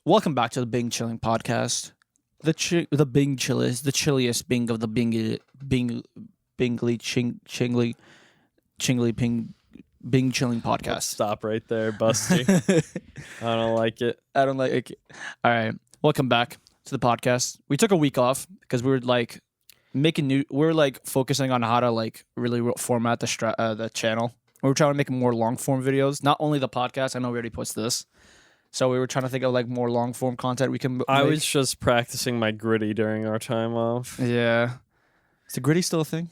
Welcome back to the Bing Chilling Podcast. The Bing Chilliest, the chilliest Bing of the Bingly Chingly Bing Chilling Podcast. Let's stop right there, Busty. I don't like it. I don't like it. All right. Welcome back to the podcast. We took a week off because we were like focusing on how to like really format the channel. We were trying to make more long form videos, not only the podcast. I know we already posted this. So we were trying to think of like more long form content we can make. I was just practicing my gritty during our time off. Yeah. Is the gritty still a thing?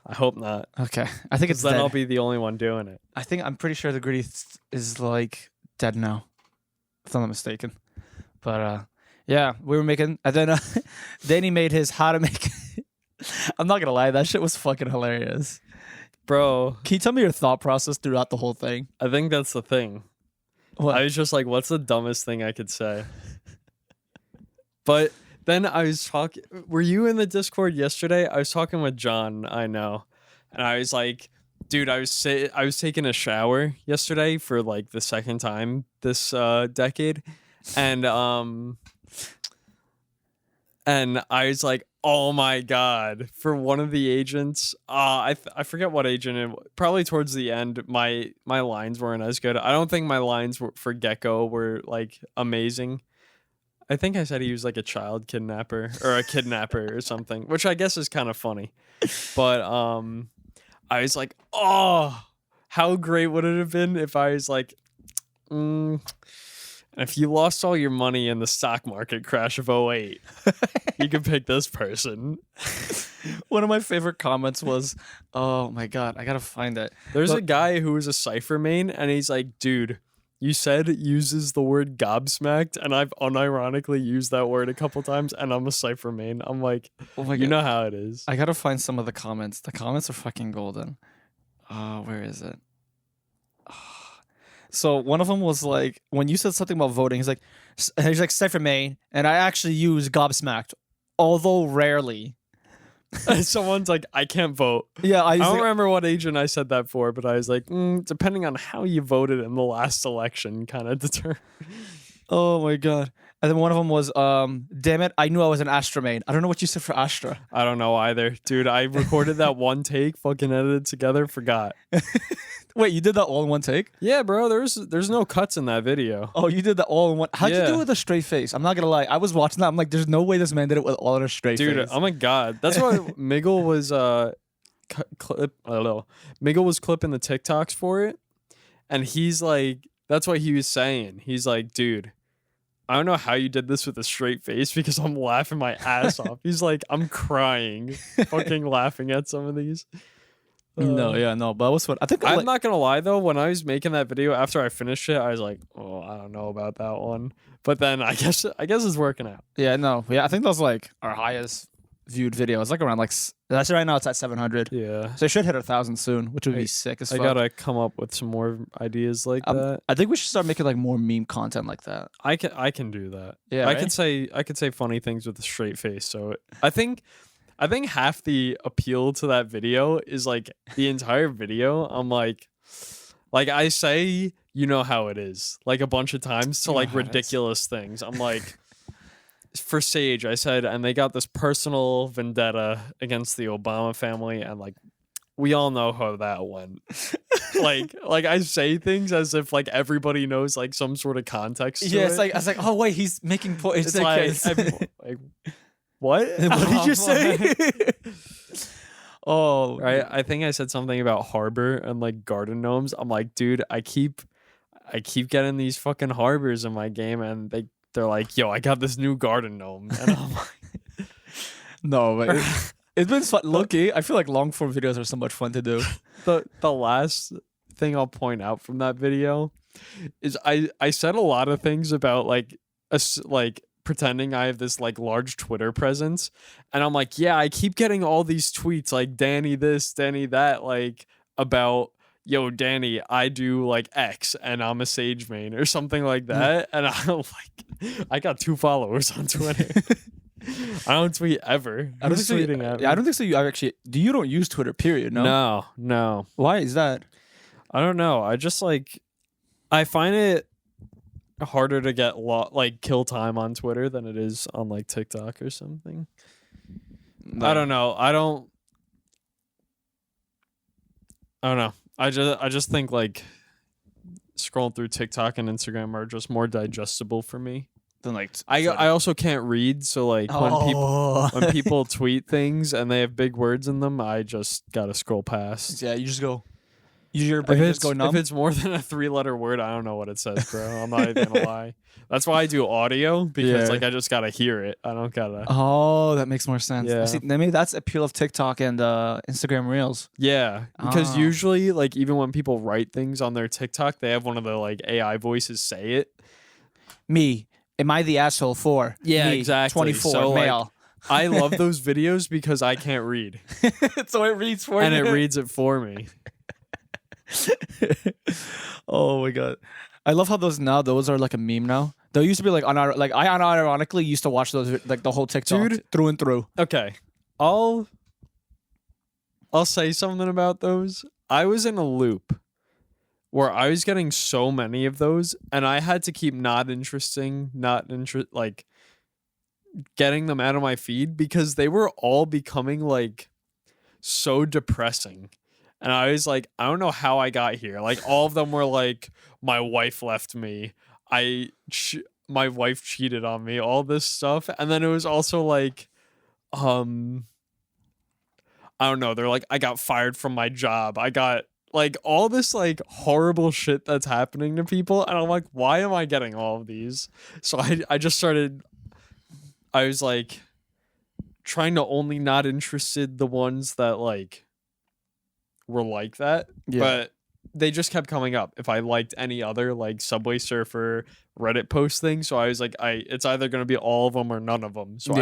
I hope not. Okay. I think it's then dead. I'll be the only one doing it. I'm pretty sure the gritty is like dead now. If I'm not mistaken. But yeah, we were making, and then Danny made his how to make. I'm not gonna lie, that shit was fucking hilarious. Bro. Can you tell me your thought process throughout the whole thing? I think that's the thing. What? I was just like, what's the dumbest thing I could say? But then I was talking, were you in the Discord yesterday? I was talking with John, I know. And I was like, dude, I was taking a shower yesterday for like the second time this decade. And I was like, oh my God, for one of the agents, I forget what agent it was. Probably towards the end, my lines weren't as good. I don't think my lines for Gecko were like amazing. I think I said he was like a child kidnapper or a kidnapper or something, which I guess is kind of funny. But I was like, oh, how great would it have been if I was like, if you lost all your money in the stock market crash of 2008, you could pick this person. One of my favorite comments was, oh my God, I gotta find it. There's a guy who was a Cypher main, and he's like, dude, you said it uses the word gobsmacked, and I've unironically used that word a couple times, and I'm a Cypher main. I'm like, oh my God. You know how it is. I gotta find some of the comments. The comments are fucking golden. Where is it? So one of them was like, when you said something about voting, he's like Cypher main, and I actually use gobsmacked, although rarely. Someone's like, I can't vote. Yeah, I don't remember what agent I said that for, but I was like, depending on how you voted in the last election, kind of determine. Oh my God. And then one of them was, damn it, I knew I was an Astra main. I don't know what you said for Astra. I don't know either. Dude, I recorded that one take, fucking edited together, forgot. Wait, you did that all in one take? Yeah, bro, there's no cuts in that video. Oh, you did that all in one. How'd you do it with a straight face? I'm not gonna lie. I was watching that. I'm like, there's no way this man did it with all in a straight face. Dude, oh my God. That's why Miggle was Miggle was clipping the TikToks for it. And he's like, that's what he was saying. He's like, dude, I don't know how you did this with a straight face because I'm laughing my ass off. He's like, I'm crying, fucking laughing at some of these. No, but it was fun. I think I'm not gonna lie though. When I was making that video, after I finished it, I was like, "Oh, I don't know about that one." But then I guess it's working out. Yeah, no, yeah. I think that was like our highest viewed video. It's like around like that's right now. It's at 700. Yeah, so it should hit 1,000 soon, which would be sick as fuck. I gotta come up with some more ideas like that. I think we should start making like more meme content like that. I can do that. Yeah, I could say funny things with a straight face. So I think half the appeal to that video is like the entire video. I'm like I say, you know how it is, like a bunch of times to like ridiculous things. I'm like, for Sage, I said, and they got this personal vendetta against the Obama family, and like we all know how that went. like I say things as if like everybody knows like some sort of context. To it's like I was like, oh wait, he's making points. It's like what? What did you say? Oh, right. I think I said something about harbor and like garden gnomes. I'm like, dude, I keep getting these fucking harbors in my game, and they're like, yo, I got this new garden gnome, and I'm like, no, but it's been fun. Low-key, I feel like long form videos are so much fun to do. The last thing I'll point out from that video is I said a lot of things about like pretending I have this like large Twitter presence, and I'm like, yeah, I keep getting all these tweets like Danny this, Danny that, like about, yo, Danny, I do like X and I'm a Sage main or something like that. And I'm like, I got 2 followers on Twitter. I don't tweet ever. I don't think so. You actually you don't use Twitter, period. No. Why is that? I don't know. I just like, I find it harder to get like kill time on Twitter than it is on like TikTok or something. I don't know. I don't know. I just think like scrolling through TikTok and Instagram are just more digestible for me. Then like I also can't read, so like when people tweet things and they have big words in them, I just gotta scroll past. Yeah, you just go. Your brain just go numb. If it's more than a 3-letter word, I don't know what it says, bro. I'm not even gonna lie. That's why I do audio, because like I just gotta hear it. I don't gotta. Oh, that makes more sense. Yeah. See, maybe that's the appeal of TikTok and Instagram Reels. Yeah, because usually, like even when people write things on their TikTok, they have one of the like AI voices say it. Me, am I the asshole for? Yeah, me, exactly. 24, so, male. Like, I love those videos because I can't read, so it reads for and you. it reads it for me. Oh my god, I love how those are like a meme now. They used to be like I unironically used to watch those like the whole TikTok through and through. Okay, I'll say something about those. I was in a loop where I was getting so many of those, and I had to keep like getting them out of my feed because they were all becoming like so depressing. And I was like, I don't know how I got here. Like all of them were like, my wife left me. My wife cheated on me, all this stuff. And then it was also like, I don't know. They're like, I got fired from my job. I got like all this like horrible shit that's happening to people. And I'm like, why am I getting all of these? So I just started, I was like trying to only not interested the ones that like were like that. Yeah. But they just kept coming up if I liked any other like Subway Surfer Reddit post thing. So I was like, it's either going to be all of them or none of them. So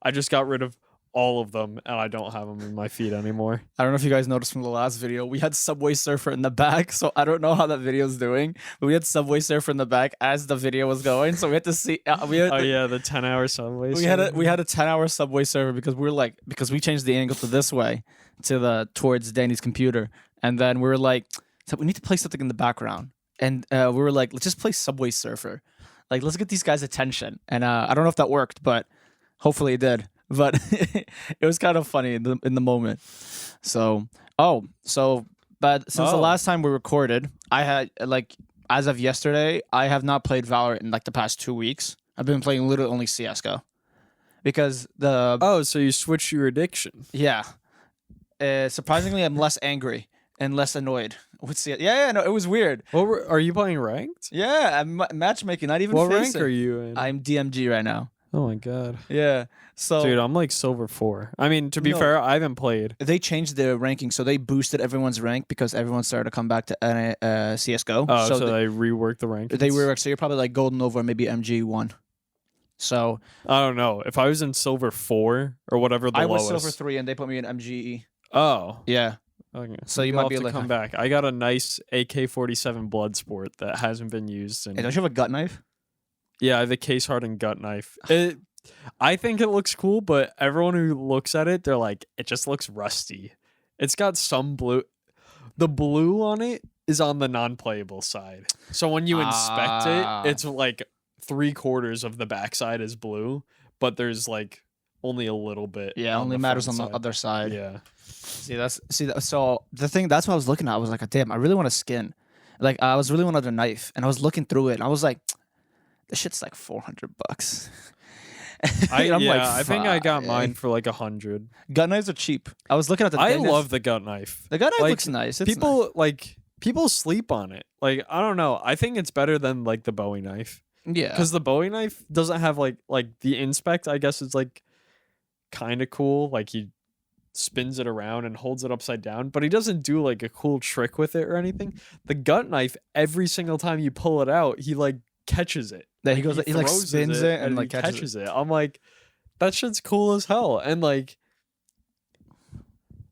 I just got rid of all of them, and I don't have them in my feed anymore. I don't know if you guys noticed from the last video, we had Subway Surfer in the back, so I don't know how that video's doing, but we had Subway Surfer in the back as the video was going, so we had to see. The 10-hour Subway. We had a 10-hour Subway Surfer because we changed the angle to this way, towards Danny's computer, and then we were like, so we need to play something in the background, and we were like, let's just play Subway Surfer, like let's get these guys' attention, and I don't know if that worked, but hopefully it did. But it was kind of funny in the moment. But since the last time we recorded, I had like as of yesterday, I have not played VALORANT in like the past 2 weeks. I've been playing literally only CSGO because so you switched your addiction? Yeah. Surprisingly, I'm less angry and less annoyed with CS. Yeah, no, it was weird. Are you playing ranked? Yeah, I'm matchmaking. Not even. What rank are you in? I'm DMG right now. Oh my god. Yeah. So dude, I'm like silver 4. I mean, to be fair, I haven't played. They changed their ranking, so they boosted everyone's rank because everyone started to come back to CSGO. Oh, so they reworked the rank. They reworked, so you're probably like Golden Nova or maybe MG1. So I don't know. If I was in silver 4 or whatever the lowest. I was silver 3 and they put me in MGE. Oh. Yeah. Okay. So you might be able to come back. I got a nice AK-47 Bloodsport that hasn't been used. Hey, don't you have a gut knife? Yeah, I have a case-hardened gut knife. I think it looks cool, but everyone who looks at it, they're like, it just looks rusty. It's got some blue. The blue on it is on the non-playable side. So when you inspect it, it's like 3/4 of the backside is blue, but there's like only a little bit. Yeah, only matters on the other side. Yeah. So the thing, that's what I was looking at. I was like, damn, I really want a skin. Like, I was really wanted a knife, and I was looking through it, and I was like, this shit's like $400. I think I got mine for like 100. Gut knives are cheap. I was looking at the. I love the gut knife. The gut knife looks nice. People sleep on it. Like I don't know. I think it's better than like the Bowie knife. Yeah, because the Bowie knife doesn't have like the inspect. I guess it's like kind of cool. Like he spins it around and holds it upside down, but he doesn't do like a cool trick with it or anything. The gut knife, every single time you pull it out, he like catches it. He like spins it and like catches it. I'm like, that shit's cool as hell. And like,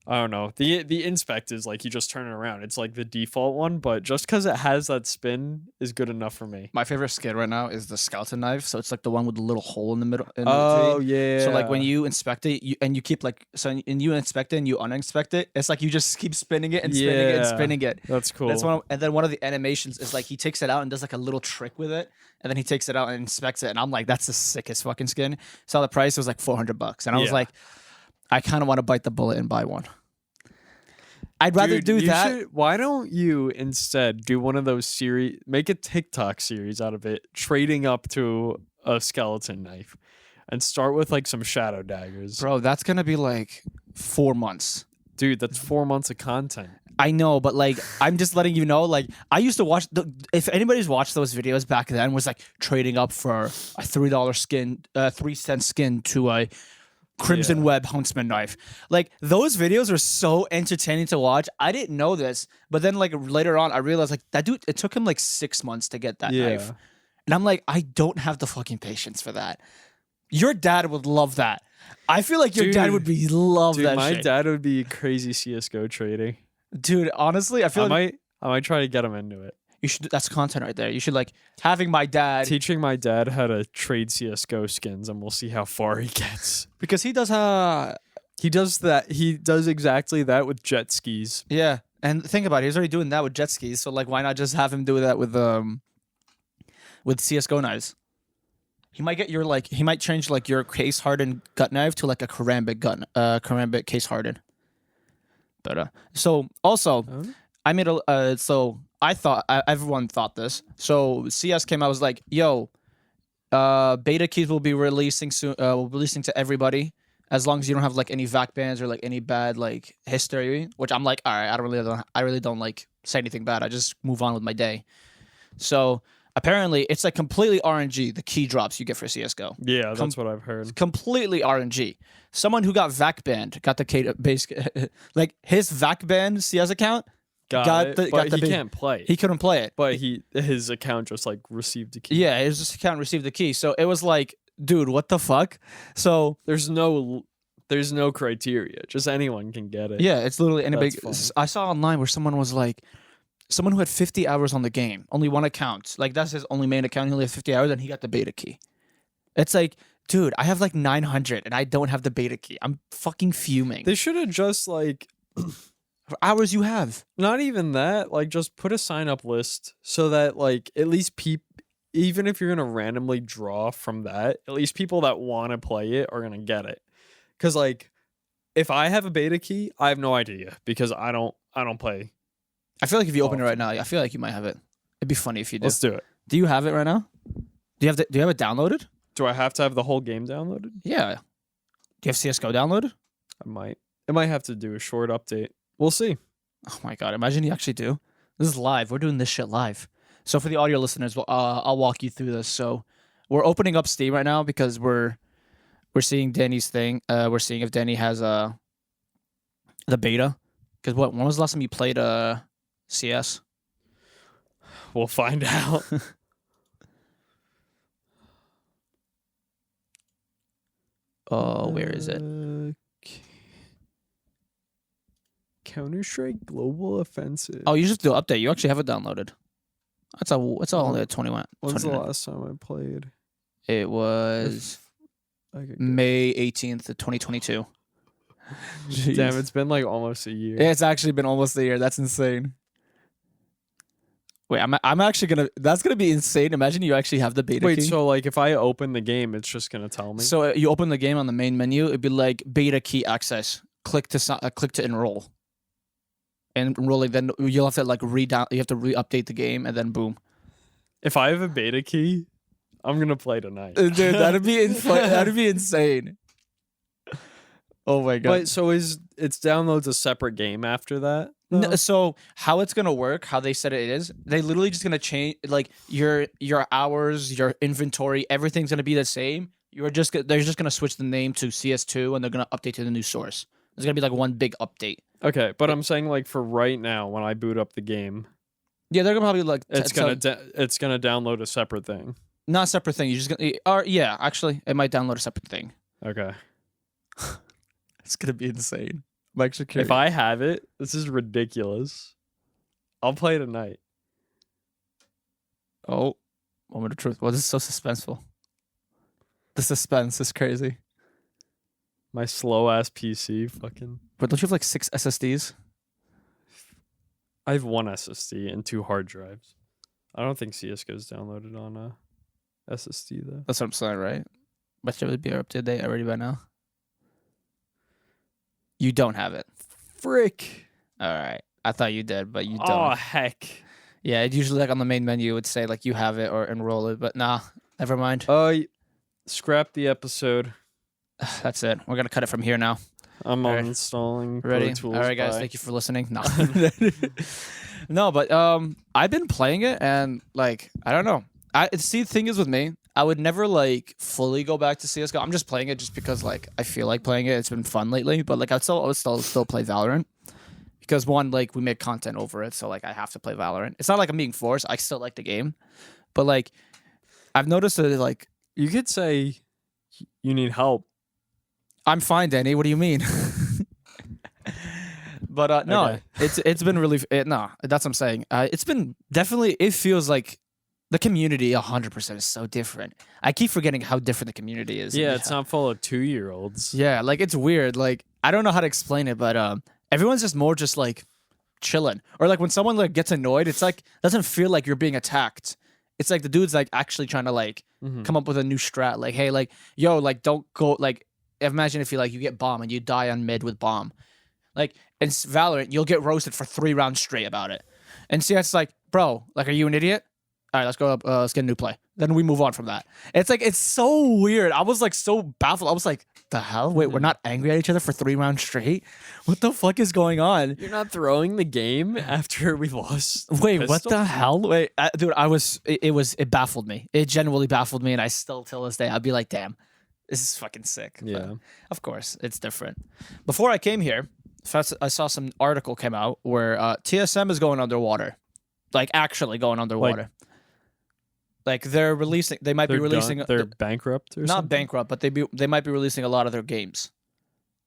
I don't know. The inspect is like you just turn it around. It's like the default one, but just because it has that spin is good enough for me. My favorite skin right now is the skeleton knife. So it's like the one with the little hole in the middle. Oh yeah. So like when you inspect it, you keep like and you inspect it and you uninspect it. It's like you just keep spinning it and spinning it and spinning it. That's cool. And then one of the animations is like he takes it out and does like a little trick with it, and then he takes it out and inspects it, and I'm like, that's the sickest fucking skin. Saw the price, it was like $400, and I was like, I kind of want to bite the bullet and buy one. I'd rather do that. Why don't you instead do one of those series, make a TikTok series out of it, trading up to a skeleton knife, and start with like some shadow daggers. Bro, that's going to be like 4 months. Dude, that's 4 months of content. I know, but like, I'm just letting you know, like, I used to watch, if anybody's watched those videos back then, was like trading up for a $3 skin, 3-cent skin to a Crimson Web Huntsman knife. Like, those videos are so entertaining to watch. I didn't know this, but then like later on, I realized like that dude, it took him like 6 months to get that knife. And I'm like, I don't have the fucking patience for that. Your dad would love that. I feel like your dad would love that my shit. dad would be crazy CSGO trading. Dude, honestly, I feel I might try to get him into it. You should. That's content right there. You should like having my dad teaching my dad how to trade CS:GO skins, and we'll see how far he gets. Because he does that. He does exactly that with jet skis. Yeah, and think about it. He's already doing that with jet skis. So like, why not just have him do that with CS:GO knives? He might get your like. He might change like your case hardened gut knife to like a karambit case hardened. But so also, I made a so. I thought everyone thought this. So CS came out, was like, "Yo, beta keys will be releasing soon. Releasing to everybody as long as you don't have like any VAC bans or like any bad like history." Which I'm like, all right, I really don't like say anything bad. I just move on with my day. So apparently, it's like completely RNG. The key drops you get for CS:GO. Yeah, that's what I've heard. Completely RNG. Someone who got VAC banned got the K base like his VAC banned CS account. But he can't play it. He couldn't play it. But his account just like received a key. Yeah, his account received the key. So it was like, dude, what the fuck? So there's no criteria. Just anyone can get it. Yeah, it's literally anybody. I saw online where someone was like, someone who had 50 hours on the game, only one account. Like that's his only main account. He only has 50 hours and he got the beta key. It's like, dude, I have like 900 and I don't have the beta key. I'm fucking fuming. They should have just like for hours you have. Not even that. Like, just put a sign up list so that, like, at least even if you're going to randomly draw from that, at least people that want to play it are going to get it. Because, like, if I have a beta key, I have no idea because I don't play. I feel like if you open it right now, I feel like you might have it. It'd be funny if you do. Let's do it. Do you have it right now? Do you have it downloaded? Do I have to have the whole game downloaded? Yeah. Do you have CSGO downloaded? I might. I might have to do a short update. We'll see. Oh my god! Imagine you actually do. This is live. We're doing this shit live. So for the audio listeners, I'll walk you through this. So we're opening up Steam right now because we're seeing Danny's thing. We're seeing if Danny has the beta. Because when was the last time you played CS? We'll find out. Oh, where is it? Counter-Strike Global Offensive. Oh, you just do an update. You actually have it downloaded. It's all only at 21. When's the last time I played? It was May 18th of 2022. Jeez. Damn, it's been like almost a year. Yeah, it's actually been almost a year. That's insane. Wait, I'm actually gonna. That's gonna be insane. Imagine you actually have the beta. Wait, key. so like if I open the game, it's just gonna tell me. So you open the game on the main menu. It'd be like beta key access. Click to enroll. And enrolling, then you'll have to like you have to re-update the game, and then boom. If I have a beta key, I'm gonna play tonight. Dude, that'd be insane. Oh my god! But so it's downloads a separate game after that? No, so how it's gonna work? How they said it is? They literally just gonna change like your hours, your inventory, everything's gonna be the same. They're just gonna switch the name to CS2, and they're gonna update to the new source. There's gonna be like one big update. Okay, but I'm saying like for right now, when I boot up the game, yeah, they're gonna probably like it's gonna download a separate thing. Not a separate thing. You're just gonna, or yeah, actually, it might download a separate thing. Okay, it's gonna be insane. Mike security. If I have it, this is ridiculous. I'll play tonight. Oh, moment of truth. Well, this is so suspenseful. The suspense is crazy. My slow ass PC, fucking. But don't you have like 6 SSDs? I have 1 SSD and 2 hard drives. I don't think CSGO is downloaded on a SSD though. That's what I'm saying, right? But should it be up to date already by now? You don't have it. Frick. All right. I thought you did, but you don't. Oh heck. Yeah, it usually like on the main menu it would say like you have it or enroll it, but nah, never mind. Scrap the episode. That's it. We're gonna cut it from here now. I'm All right. uninstalling Ready? Pro Tools. All right, guys. Bye. Thank you for listening. No, no, but I've been playing it and like I don't know. See, the thing is with me, I would never like fully go back to CS:GO. I'm just playing it just because like I feel like playing it. It's been fun lately, but like I would still play Valorant because one, like we make content over it, so like I have to play Valorant. It's not like I'm being forced. I still like the game, but like I've noticed that like You could say you need help. I'm fine, Danny. What do you mean? But no, Okay. it's been really no. That's what I'm saying. It's been definitely. It feels like the community 100% is so different. I keep forgetting how different the community is. Yeah, it's not full of 2-year-olds. Yeah, like it's weird. Like I don't know how to explain it, but everyone's just more just like chilling. Or like when someone like gets annoyed, it's like doesn't feel like you're being attacked. It's like the dude's like actually trying to like come up with a new strat. Like, hey, like yo, like don't go. Like imagine if you get bomb and you die on mid with bomb. Like in Valorant, you'll get roasted for 3 rounds straight about it. And CS like, bro, like, are you an idiot? All right, let's go up. Let's get a new play. Then we move on from that. It's like it's so weird. I was like so baffled. I was like, the hell? Wait, we're not angry at each other for 3 rounds straight? What the fuck is going on? You're not throwing the game after we lost. Wait, what pistol? the hell? Wait, dude, it baffled me. It genuinely baffled me, and I still till this day I'd be like, damn, this is fucking sick. But, Yeah. of course, it's different. Before I came here, I saw some article came out where TSM is going underwater, like actually going underwater. Like they're releasing, they might be releasing. They're bankrupt or not something? bankrupt, but they might be releasing a lot of their games,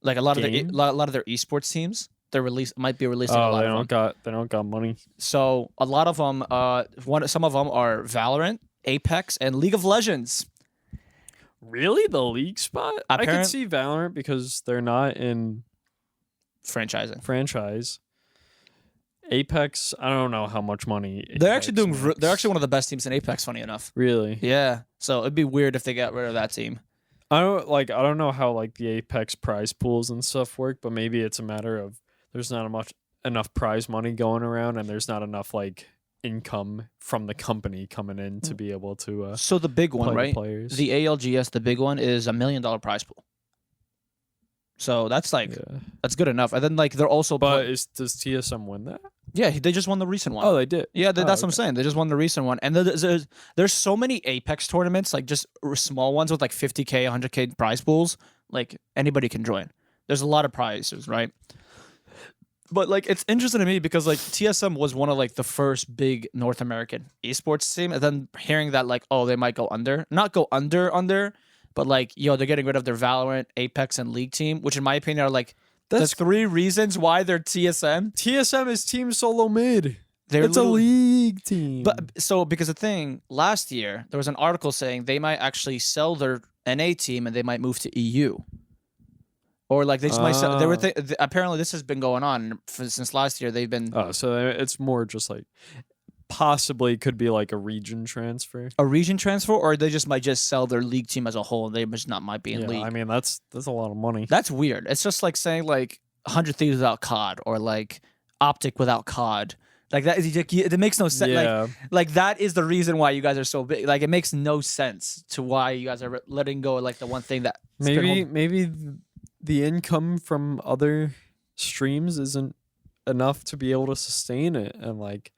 like a lot of their esports teams. Might be releasing a lot of them. They don't got money. So a lot of them, some of them are Valorant, Apex, and League of Legends. Really? The league spot? I Apparent- could see Valorant because they're not in Franchising. franchise. Apex, I don't know how much money. They're actually Apex doing. makes. They're actually one of the best teams in Apex. Funny enough. Really. Yeah. So it'd be weird if they got rid of that team. I don't know how like the Apex prize pools and stuff work, but maybe it's a matter of there's not enough prize money going around, and there's not enough like income from the company coming in to be able to. So the big one, play right? Players. The ALGS, the big one, is $1 million prize pool. So that's like Yeah. that's good enough. And then like they're also, But does TSM win that? yeah, they just won the recent one. Oh, they did. Yeah, that's what I'm okay. saying. They just won the recent one, and there's so many Apex tournaments, like just small ones with like 50K, 100K prize pools. Like anybody can join. There's a lot of prizes, right? But like it's interesting to me because like TSM was one of like the first big North American esports team, and then hearing that like they might go under, not go under, but like they're getting rid of their Valorant, Apex, and League team, which in my opinion are like the 3 reasons why they're TSM. TSM is Team Solo Mid. It's a league team. But so because the thing last year there was an article saying they might actually sell their NA team and they might move to EU, or like they just might sell. They were apparently this has been going on since last year. They've been so it's more just like possibly could be like a region transfer. a region transfer, or they just might just sell their league team as a whole. They just not might be in league. I mean that's a lot of money. That's weird. It's just like saying like 100 Thieves without COD or like Optic without COD. Like that is it makes no sense. Yeah. Like that is the reason why you guys are so big. Like it makes no sense to why you guys are letting go of like the one thing that Maybe the income from other streams isn't enough to be able to sustain it, and like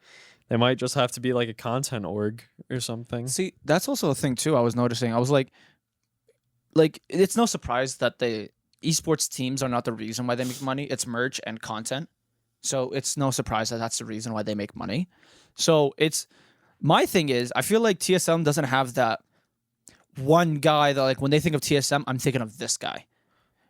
they might just have to be like a content org or something. See, that's also a thing too. I was noticing. I was like it's no surprise that the esports teams are not the reason why they make money. It's merch and content. So it's no surprise that that's the reason why they make money. So it's my thing is I feel like TSM doesn't have that one guy that like when they think of TSM, I'm thinking of this guy.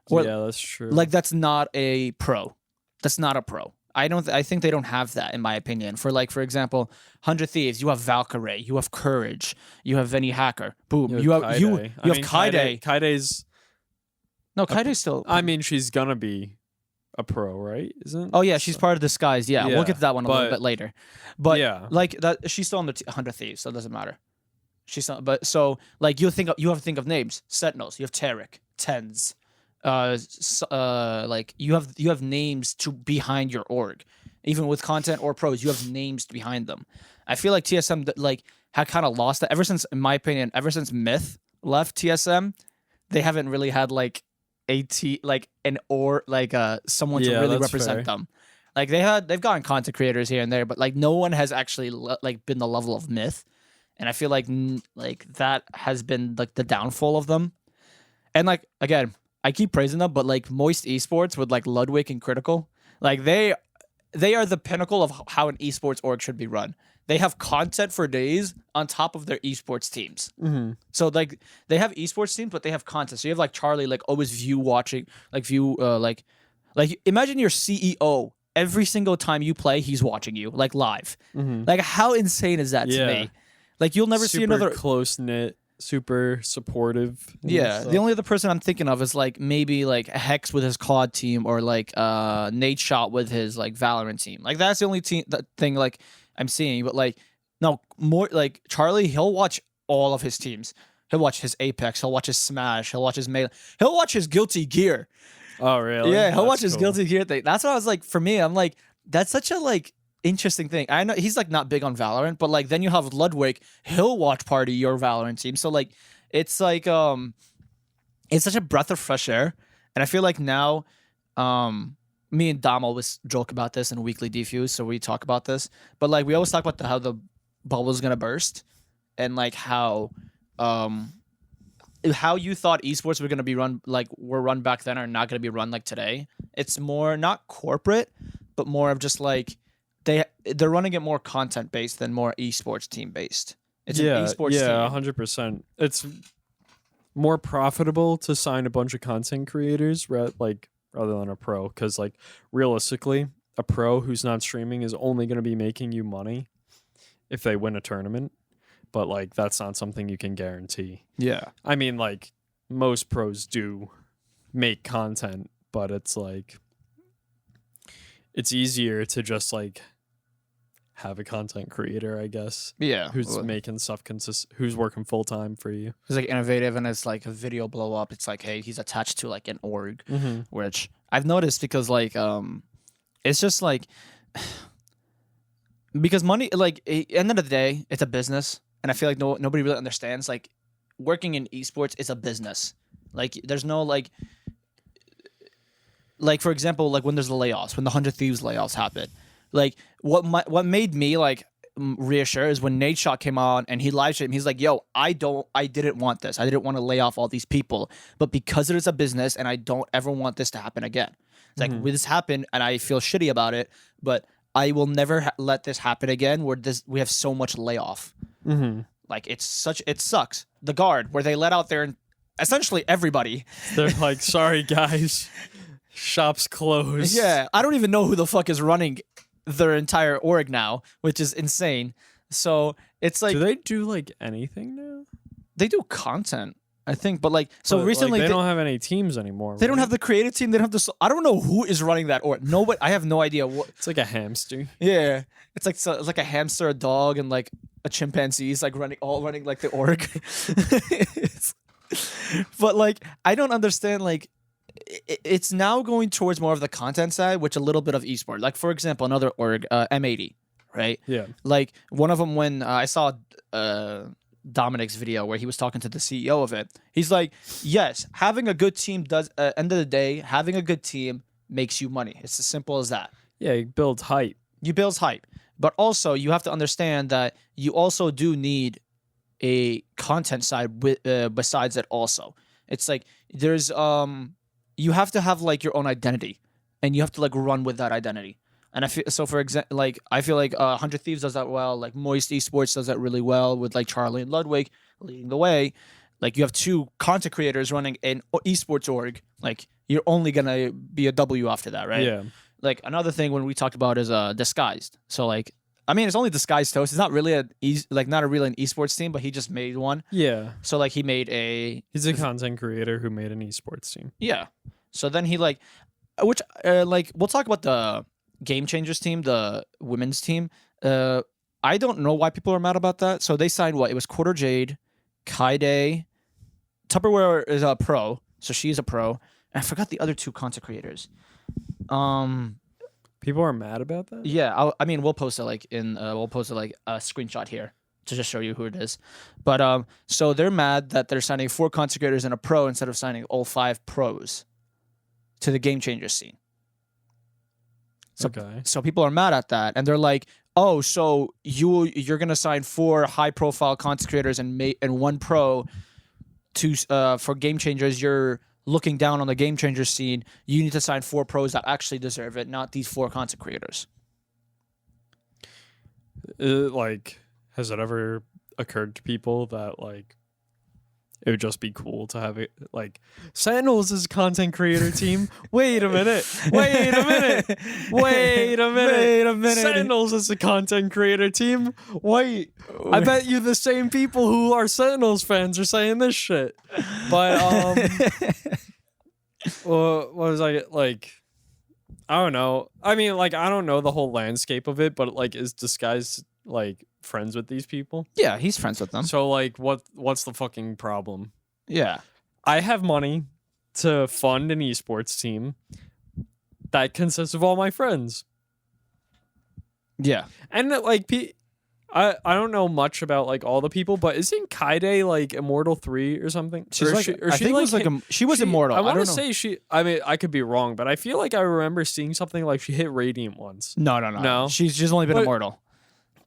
Or, yeah, that's true. Like that's not a pro. That's not a pro. I think they don't have that in my opinion. For example, 100 Thieves, you have Valkyrie, you have Courage, you have Vinny Hacker. Boom. You have Kaide. Kaide's No, Kaide's still. I mean, she's gonna be a pro, right? Isn't? Oh yeah, she's part of Disguise. Yeah, we'll get to that one a little but- bit later. But yeah. like that, she's still on the 100 Thieves, so it doesn't matter. She's not. But so like you have to think of names. Sentinels. You have Tarek, Tens. Like you have names to behind your org, even with content or pros. You have names behind them. I feel like TSM like had kind of lost that ever since, in my opinion, ever since Myth left TSM, they haven't really had like someone to really represent them. Like they've gotten content creators here and there, but like no one has actually like been the level of Myth, and I feel like that has been like the downfall of them. And like again, I keep praising them, but like Moist Esports with like Ludwig and Critical, like they are the pinnacle of how an esports org should be run. They have content for days on top of their esports teams. Mm-hmm. So like they have esports teams, but they have content. So you have like Charlie, like always imagine your CEO every single time you play, he's watching you like live. Mm-hmm. Like how insane is that to me? Like you'll never see another close knit, super supportive. Yeah, the only other person I'm thinking of is like maybe like Hex with his COD team, or like Nate Shot with his like Valorant team. Like that's the only thing like I'm seeing. But like no more like Charlie, he'll watch all of his teams. He'll watch his Apex. He'll watch his Smash. He'll watch his Melee. He'll watch his Guilty Gear. Oh really? Yeah, he'll watch his Guilty Gear thing. That's what I was like. For me, I'm like that's such a like interesting thing. I know he's like not big on Valorant, but like then you have Ludwig. He'll watch party your Valorant team. So like. It's like it's such a breath of fresh air, and I feel like now, me and Dom always joke about this in Weekly Defuse, so we talk about this. But like we always talk about how the bubble is gonna burst, and like how you thought esports were gonna be run were run back then are not gonna be run like today. It's more not corporate, but more of just like they're running it more content based than more esports team based. It's an esports team. 100%. It's more profitable to sign a bunch of content creators rather than a pro, because like realistically, a pro who's not streaming is only going to be making you money if they win a tournament, but like that's not something you can guarantee. Yeah. I mean, like most pros do make content, but it's like it's easier to just like have a content creator, I guess. Yeah. Who's making stuff who's working full time for you. Who's like innovative, and it's like a video blow up. It's like, hey, he's attached to like an org, which I've noticed because like it's just like because money, like at the end of the day, it's a business, and I feel like nobody really understands like working in esports is a business. Like there's no like for example, like when there's the layoffs, when the 100 Thieves layoffs happen. Like what made me like reassure is when Nate Shot came on and he live streamed. He's like, "Yo, I didn't want this. I didn't want to lay off all these people, but because it is a business and I don't ever want this to happen again. It's like this happened and I feel shitty about it, but I will never let this happen again. Where we have so much layoff. Like it sucks. The Guard where they let out their essentially everybody. They're like, sorry guys, shop's closed. Yeah, I don't even know who the fuck is running their entire org now, which is insane. So it's like, do they do like anything now? They do content, I think, but like so recently like, they don't have any teams anymore. They don't have the creative team. They don't have the. I don't know who is running that org. Nobody. I have no idea what. It's like a hamster. Yeah, it's like a hamster, a dog, and like a chimpanzee is like running like the org. But like I don't understand like. It's now going towards more of the content side, which a little bit of esport. Like for example, another org, M80, right? Yeah. Like one of them when I saw Dominic's video where he was talking to the CEO of it. He's like, yes, having a good team does. End of the day, having a good team makes you money. It's as simple as that. Yeah, you build hype. You build hype, but also you have to understand that you also do need a content side besides it. Also, it's like there's you have to have like your own identity, and you have to like run with that identity. And I feel so. For example, like I feel like 100 Thieves does that well. Like Moist Esports does that really well with like Charlie and Ludwig leading the way. Like you have two content creators running an esports org Like you're only gonna be a W after that, right? Yeah. Like another thing when we talked about is disguised. So like I mean it's only disguised toast. It's not really not a real an esports team, but he just made one. Yeah. So like he made a He's a content creator who made an esports team. yeah. So then he like which like we'll talk about the Game Changers team, the women's team. I don't know why people are mad about that. So they signed what? It was Quarter Jade, Kaide, Tupperware is a pro, so she's a pro. And I forgot the other two content creators. People are mad about that? Yeah, I mean, we'll post it like a screenshot here to just show you who it is. But so they're mad that they're signing 4 content creators and a pro instead of signing all 5 pros to the Game Changers scene. So people are mad at that, and they're like, "Oh, so you're gonna sign 4 high-profile content creators and 1 pro to for Game Changers? You're looking down on the Game Changers scene. You need to sign 4 pros that actually deserve it, not these 4 content creators." Like, has it ever occurred to people that like it would just be cool to have it like Sentinels is a content creator team? Wait a minute. Sentinels is a content creator team. Wait. I bet you the same people who are Sentinels fans are saying this shit. But what was I like? I don't know. I mean, like, I don't know the whole landscape of it, but like, is Disguise like friends with these people? Yeah, he's friends with them. So like, what's the fucking problem? Yeah, I have money to fund an esports team that consists of all my friends. Yeah, and like, I don't know much about like all the people, but isn't Kaide like Immortal 3 or something? She's like, I think it was like she was Immortal. I want to say she. I mean, I could be wrong, but I feel like I remember seeing something like she hit Radiant once. No. She's only been Immortal.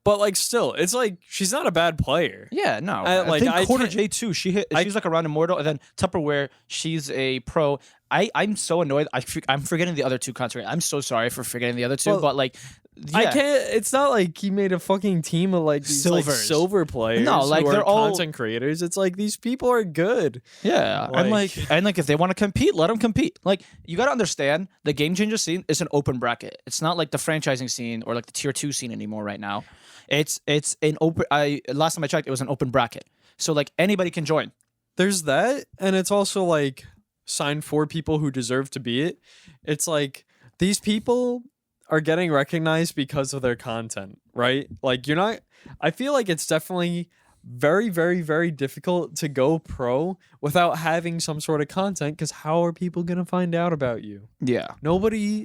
But like, still, it's like she's not a bad player. Yeah, no. Like, I think Quarter J too. She's like around Immortal, and then Tupperware. She's a pro. I'm so annoyed. I'm forgetting the other 2 content. I'm so sorry for forgetting the other 2, but like. Yeah. I can't. It's not like he made a fucking team of like these like, silver players. No, like who they're are all content creators. It's like these people are good. Yeah, and like if they want to compete, let them compete. Like you got to understand, the Game Changer scene is an open bracket. It's not like the franchising scene or like the tier 2 scene anymore right now. It's an open. Last time I checked, it was an open bracket. So like anybody can join. There's that, and it's also like sign 4 people who deserve to be it. It's like these people are getting recognized because of their content, right? Like you're not. I feel like it's definitely very, very, very difficult to go pro without having some sort of content, because how are people gonna find out about you? Yeah.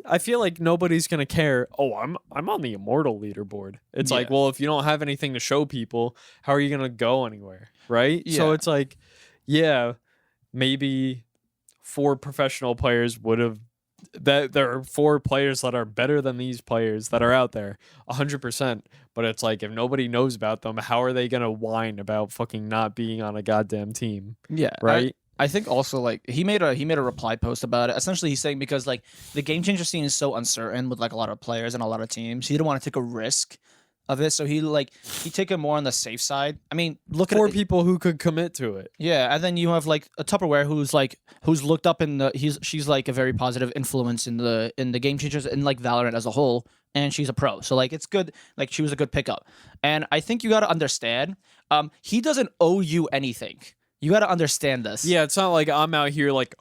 I feel like nobody's gonna care. Oh, I'm on the Immortal leaderboard. It's like, well, if you don't have anything to show people, how are you gonna go anywhere? Right? Yeah. So it's like, yeah, maybe 4 professional players would have that there are 4 players that are better than these players that are out there 100%, but it's like if nobody knows about them, how are they gonna whine about fucking not being on a goddamn team? Yeah, right. I think also like he made a reply post about it. Essentially he's saying because like the Game Changer scene is so uncertain with like a lot of players and a lot of teams, he didn't want to take a risk of it, so he take it more on the safe side. I mean, look at 4 people who could commit to it. Yeah, and then you have like a Tupperware who's looked up in the she's like a very positive influence in the Game Changers and like Valorant as a whole, and she's a pro. So like it's good, like she was a good pickup. And I think you got to understand, he doesn't owe you anything. You got to understand this. Yeah, it's not like I'm out here like,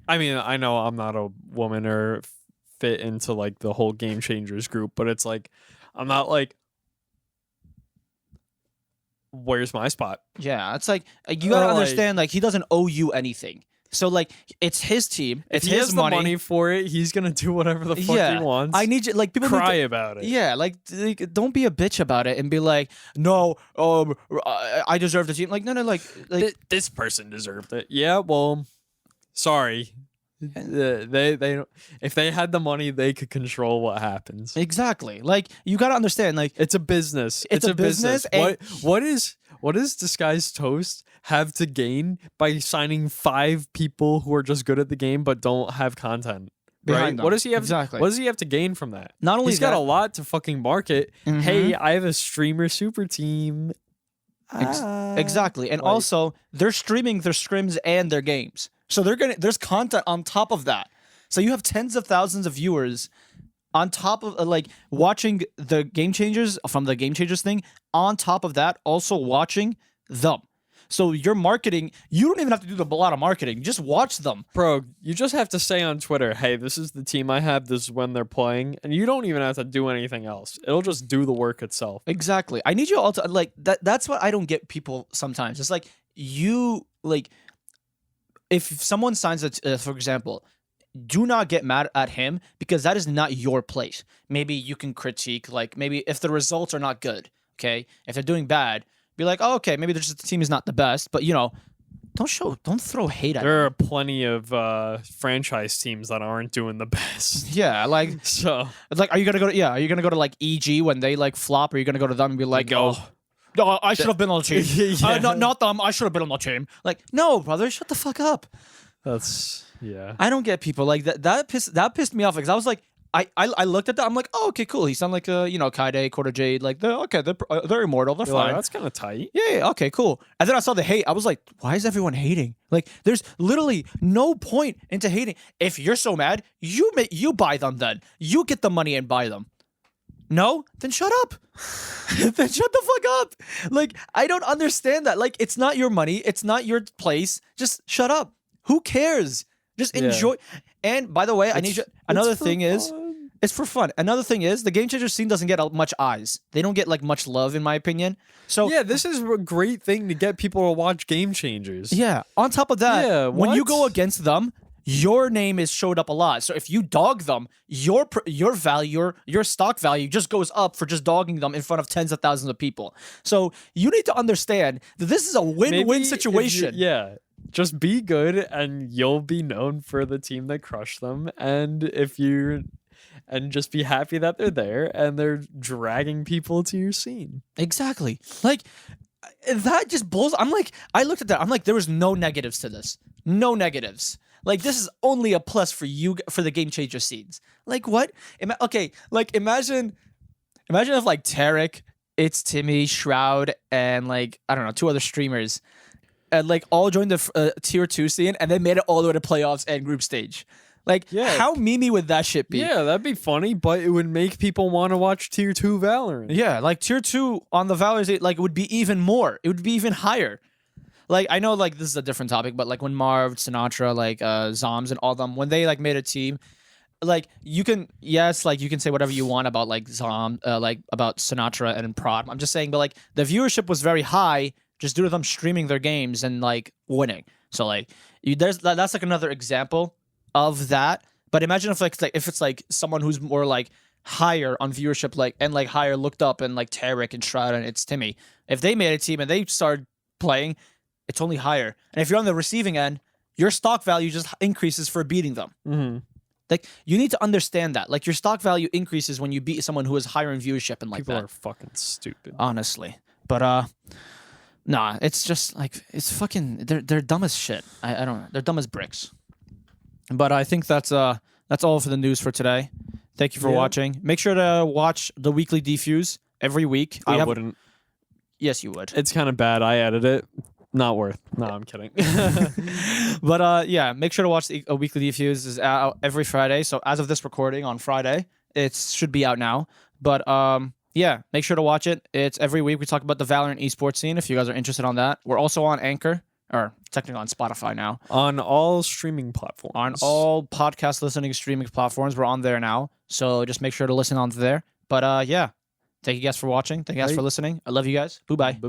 I mean, I know I'm not a woman or fit into like the whole Game Changers group, but it's like I'm not like, where's my spot? Yeah, it's like you gotta understand, like he doesn't owe you anything. So like it's his team, it's if he his has money. The money for it. He's gonna do whatever the fuck he wants. I need you, like people cry about it. Yeah, like don't be a bitch about it and be like, no, I deserve the team. Like no, like this person deserved it. Yeah, well, sorry. They don't, if they had the money, they could control what happens. Exactly. Like you got to understand, like it's a business. It's a business. What does Disguised Toast have to gain by signing 5 people who are just good at the game but don't have content? Right? What does he have? Exactly. What does he have to gain from that? Not only he's got a lot to fucking market. Mm-hmm. Hey, I have a streamer super team. Exactly. And also they're streaming their scrims and their games. So there's content on top of that. So you have tens of thousands of viewers on top of like watching the Game Changers from the Game Changers thing. On top of that, also watching them. So your marketing, you don't even have to do a lot of marketing. Just watch them. Bro, you just have to say on Twitter, hey, this is the team I have, this is when they're playing, and you don't even have to do anything else. It'll just do the work itself. Exactly. I need you all to, like, that's what I don't get people sometimes. It's like, you, like, if someone signs a, for example, do not get mad at him because that is not your place. Maybe you can critique, like, maybe if the results are not good, okay? If they're doing bad, be like, oh, okay, maybe the team is not the best, but, you know, don't throw hate at There them. are plenty of franchise teams that aren't doing the best. Yeah, like, So, it's like, are you gonna go to like EG when they like flop? Or are you gonna go to them and be like, go. oh, no, I should have been on the team. Yeah. Not them. I should have been on the team. Like, no, brother, shut the fuck up. That's, yeah. I don't get people like that. That pissed me off because I was like, I looked at that. I'm like, oh, okay, cool. He sound like Kaide, Quarter Jade. Like, they're immortal. They're You're like, fine. that's kind of tight. Yeah, okay, cool. And then I saw the hate. I was like, why is everyone hating? Like, there's literally no point into hating. If you're so mad, you buy them then. You get the money and buy them. No? Then shut up. Then shut the fuck up. Like, I don't understand that. Like, it's not your money. It's not your place. Just shut up. Who cares? Just enjoy. And by the way, I need you. Another thing is, it's for fun. Another thing is, the Game Changer scene doesn't get much eyes. They don't get like much love, in my opinion. So yeah, this is a great thing to get people to watch Game Changers. yeah. On top of that, Yeah, when you what? go against them, your name is showed up a lot. So if you dog them, your value, your stock value just goes up for just dogging them in front of tens of thousands of people. So you need to understand that this is a win-win Maybe if you- situation. Yeah. Just be good and you'll be known for the team that crushed them. And just be happy that they're there and they're dragging people to your scene. Exactly. Like, that just blows. I'm like, I looked at that. I'm like, there was no negatives to this. No negatives. Like, this is only a plus for you, for the Game Changer scenes. Like, what? Okay, like, imagine if, like, Tarek, It's Timmy, Shroud, and, like, I don't know, 2 other streamers, and, like, all joined the tier 2 scene, and they made it all the way to playoffs and group stage. Like, Yeah. how memey would that shit be? Yeah, that'd be funny, but it would make people want to watch Tier 2 Valorant. Yeah, like tier 2 on the Valorant, like, it would be even more. It would be even higher. Like, I know, like, this is a different topic, but, like, when Marv, Sinatra, like, Zoms and all them, when they, like, made a team, like, you can say whatever you want about, like, like, about Sinatra and Prod. I'm just saying, but, like, the viewership was very high just due to them streaming their games and, like, winning. So, like, that's like another example of that. But imagine if it's like someone who's more like higher on viewership, like, and like higher looked up, and like Tarek and Shroud and It's Timmy, if they made a team and they started playing, it's only higher. And if you're on the receiving end, your stock value just increases for beating them. Mm-hmm. Like, you need to understand that. Like, your stock value increases when you beat someone who is higher in viewership and like People that. are fucking stupid. Honestly, but nah, it's just like, it's fucking, they're dumb as shit. I don't know, they're dumb as bricks. But I think that's all for the news for today. Thank you for watching. Make sure to watch the weekly defuse every week. I wouldn't. Yes, you would. It's kind of bad. I edit it. Not worth. No, I'm kidding. But yeah, make sure to watch a weekly defuse. Is out every Friday. So as of this recording on Friday, it should be out now. But yeah, make sure to watch it. It's every week. We talk about the Valorant esports scene. If you guys are interested on that, we're also on Anchor, or technically on Spotify now. On all streaming platforms. On all podcast listening streaming platforms, we're on there now. So just make sure to listen on there. But yeah, thank you guys for watching. Thank you guys for listening. I love you guys. Bye bye.